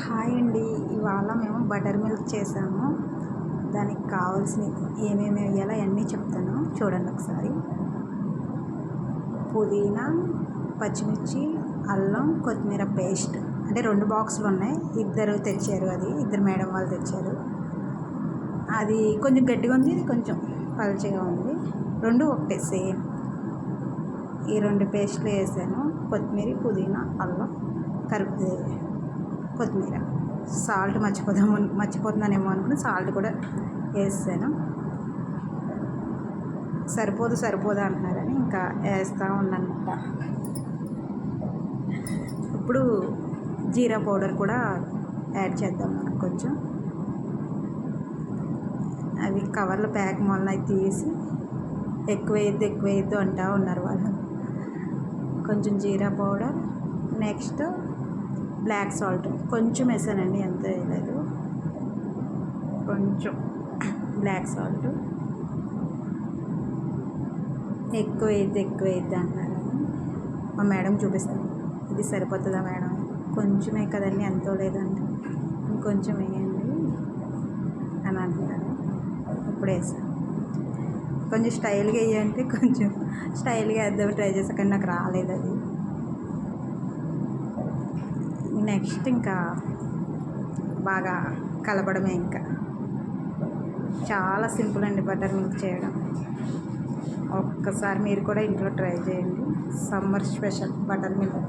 Hi అండి. ఇవాళ మేము బటర్ మిల్క్ చేసాము. దానికి కావాల్సినవి ఏమేమి వేయాలో అన్నీ చెప్తాను, చూడండి ఒకసారి. పుదీనా, పచ్చిమిర్చి, అల్లం, కొత్తిమీర పేస్ట్. అంటే 2 బాక్సులు ఉన్నాయి. ఇద్దరు తెచ్చారు, ఇద్దరు మేడం వాళ్ళు తెచ్చారు. అది కొంచెం గట్టిగా ఉంది, ఇది కొంచెం పలచగా ఉంది. 2 ఒకటే సేమ్. ఈ 2 పేస్ట్లు వేసాను. కొత్తిమీర, పుదీనా, అల్లం, కొత్తిమీర. సాల్ట్ మర్చిపోతున్నానేమో అనుకుని సాల్ట్ కూడా వేసాను. సరిపోదు అంటున్నారని ఇంకా వేస్తూ ఉన్నానమాట. ఇప్పుడు జీరా పౌడర్ కూడా యాడ్ చేద్దాం మనం కొంచెం. అవి కవర్లో ప్యాక్ మొన్న తీసి ఎక్కువేయద్దు అంటూ ఉన్నారు వాళ్ళు. కొంచెం జీరా పౌడర్, నెక్స్ట్ బ్లాక్ సాల్ట్ కొంచెం వేసానండి, ఎంత వేయలేదు. కొంచెం బ్లాక్ సాల్ట్. ఎక్కువ వేయద్దు అంటున్నారని మా మేడం చూపిస్తాను. ఇది సరిపోతుందా మేడం, కొంచెమే కదండి, ఎంతో లేదంటే ఇంకొంచెం వేయండి అని అంటున్నారు. ఇప్పుడు వేసాను. కొంచెం స్టైల్గా వేయంటే కొంచెం స్టైల్గా వేద్దాం ట్రై చేసా, కానీ నాకు రాలేదు అది. నెక్స్ట్ ఇంకా బాగా కలపడమే. ఇంకా చాలా సింపుల్ అండి బటర్ మిల్క్ చేయడం. ఒక్కసారి మీరు కూడా ఇంట్లో ట్రై చేయండి. Summer special butter milk.